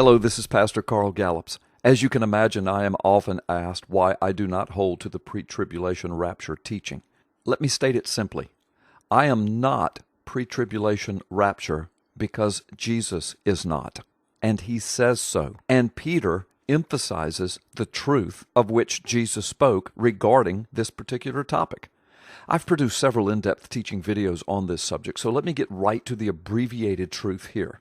Hello, this is Pastor Carl Gallups. As you can imagine, I am often asked why I do not hold to the pre-tribulation rapture teaching. Let me state it simply. I am not pre-tribulation rapture because Jesus is not, and he says so. And Peter emphasizes the truth of which Jesus spoke regarding this particular topic. I've produced several in-depth teaching videos on this subject, so let me get right to the abbreviated truth here.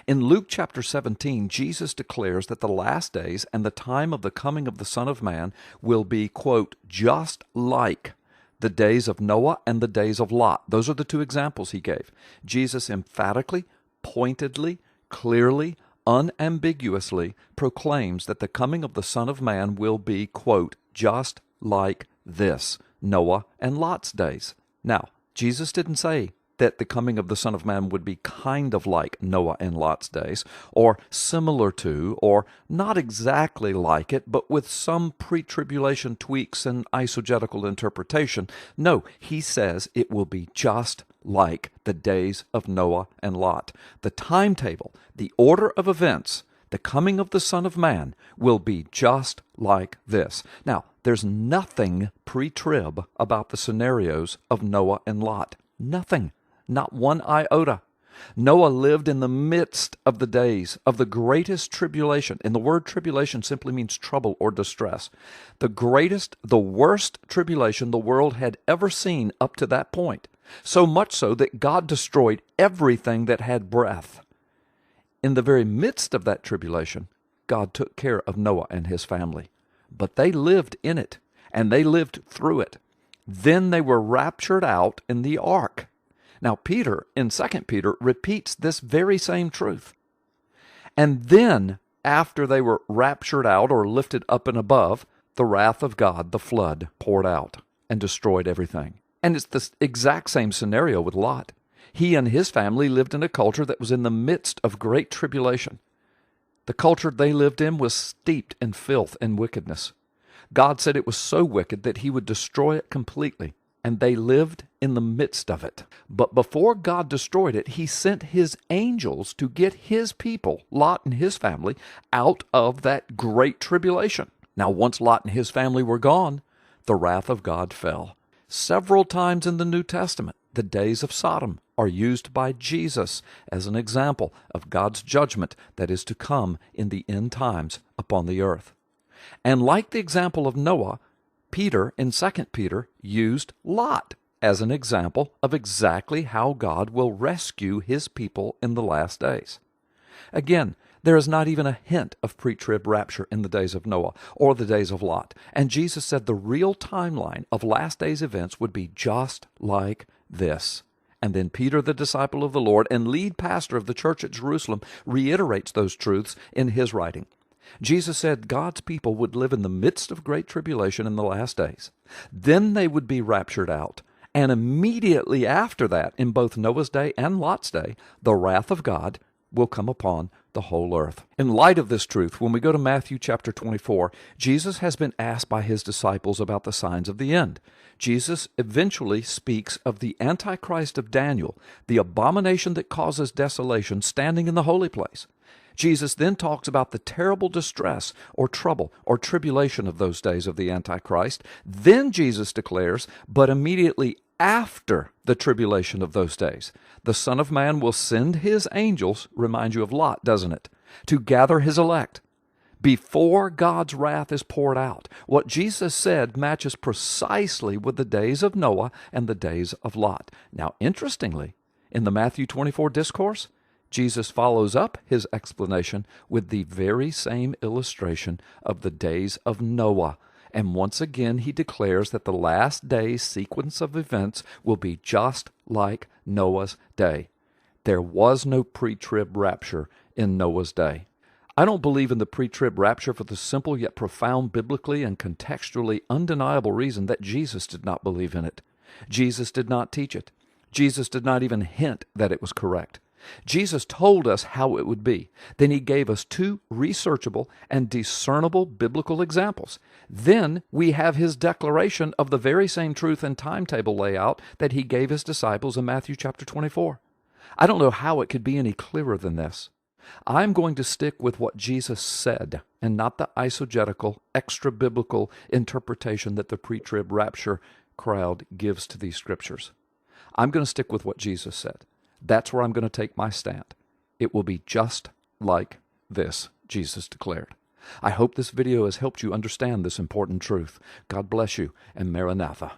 In Luke chapter 17, Jesus declares that the last days and the time of the coming of the Son of Man will be, quote, just like the days of Noah and the days of Lot. Those are the two examples he gave. Jesus emphatically, pointedly, clearly, unambiguously proclaims that the coming of the Son of Man will be, quote, just like this, Noah and Lot's days. Now, Jesus didn't say that the coming of the Son of Man would be kind of like Noah and Lot's days, or similar to, or not exactly like it, but with some pre-tribulation tweaks and eisegetical interpretation. No, he says it will be just like the days of Noah and Lot. The timetable, the order of events, the coming of the Son of Man will be just like this. Now, there's nothing pre-trib about the scenarios of Noah and Lot. Nothing. Not one iota. Noah lived in the midst of the days of the greatest tribulation. And the word tribulation simply means trouble or distress. The worst tribulation the world had ever seen up to that point. So much so that God destroyed everything that had breath. In the very midst of that tribulation, God took care of Noah and his family. But they lived in it, and they lived through it. Then they were raptured out in the ark. Now, Peter, in 2 Peter, repeats this very same truth. And then, after they were raptured out or lifted up and above, the wrath of God, the flood, poured out and destroyed everything. And it's the exact same scenario with Lot. He and his family lived in a culture that was in the midst of great tribulation. The culture they lived in was steeped in filth and wickedness. God said it was so wicked that he would destroy it completely. And they lived in the midst of it. But before God destroyed it, he sent his angels to get his people, Lot and his family, out of that great tribulation. Now, once Lot and his family were gone, the wrath of God fell. Several times in the New Testament, the days of Sodom are used by Jesus as an example of God's judgment that is to come in the end times upon the earth. And like the example of Noah, Peter, in 2 Peter, used Lot as an example of exactly how God will rescue his people in the last days. Again, there is not even a hint of pre-trib rapture in the days of Noah or the days of Lot. And Jesus said the real timeline of last days events would be just like this. And then Peter, the disciple of the Lord and lead pastor of the church at Jerusalem, reiterates those truths in his writing. Jesus said God's people would live in the midst of great tribulation in the last days. Then they would be raptured out. And immediately after that, in both Noah's day and Lot's day, the wrath of God will come upon the whole earth. In light of this truth, when we go to Matthew chapter 24, Jesus has been asked by his disciples about the signs of the end. Jesus eventually speaks of the Antichrist of Daniel, the abomination that causes desolation, standing in the holy place. Jesus then talks about the terrible distress or trouble or tribulation of those days of the Antichrist. Then Jesus declares, but immediately after the tribulation of those days, the Son of Man will send his angels, remind you of Lot, doesn't it, to gather his elect before God's wrath is poured out. What Jesus said matches precisely with the days of Noah and the days of Lot. Now, interestingly, in the Matthew 24 discourse, Jesus follows up his explanation with the very same illustration of the days of Noah. And once again, he declares that the last days sequence of events will be just like Noah's day. There was no pre-trib rapture in Noah's day. I don't believe in the pre-trib rapture for the simple yet profound biblically and contextually undeniable reason that Jesus did not believe in it. Jesus did not teach it. Jesus did not even hint that it was correct. Jesus told us how it would be. Then he gave us two researchable and discernible biblical examples. Then we have his declaration of the very same truth and timetable layout that he gave his disciples in Matthew chapter 24. I don't know how it could be any clearer than this. I'm going to stick with what Jesus said and not the eisegetical, extra-biblical interpretation that the pre-trib rapture crowd gives to these scriptures. I'm going to stick with what Jesus said. That's where I'm going to take my stand. It will be just like this, Jesus declared. I hope this video has helped you understand this important truth. God bless you, and Maranatha.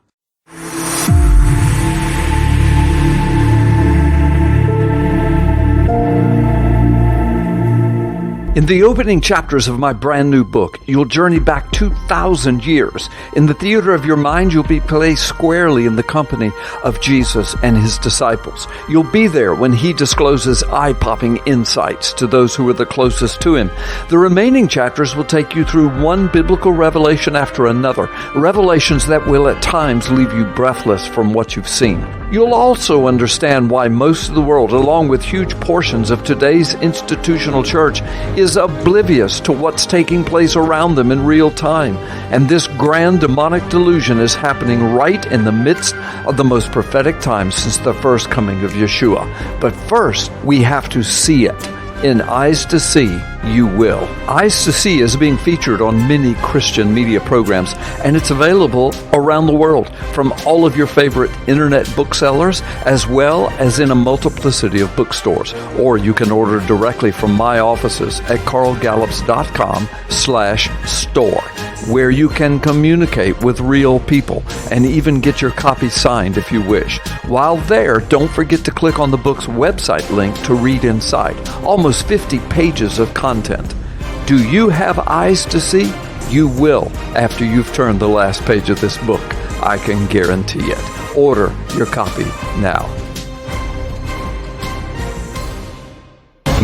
In the opening chapters of my brand new book, you'll journey back 2,000 years. In the theater of your mind, you'll be placed squarely in the company of Jesus and his disciples. You'll be there when he discloses eye-popping insights to those who are the closest to him. The remaining chapters will take you through one biblical revelation after another, revelations that will at times leave you breathless from what you've seen. You'll also understand why most of the world, along with huge portions of today's institutional church, is oblivious to what's taking place around them in real time. And this grand demonic delusion is happening right in the midst of the most prophetic time since the first coming of Yeshua. But first, we have to see it. In Eyes to See, you will. Eyes to See is being featured on many Christian media programs, and it's available around the world from all of your favorite internet booksellers, as well as in a multiplicity of bookstores. Or you can order directly from my offices at carlgallups.com/store, where you can communicate with real people and even get your copy signed if you wish. While there, don't forget to click on the book's website link to read inside. Almost 50 pages of content. Do you have eyes to see? You will after you've turned the last page of this book. I can guarantee it. Order your copy now.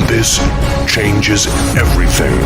This changes everything.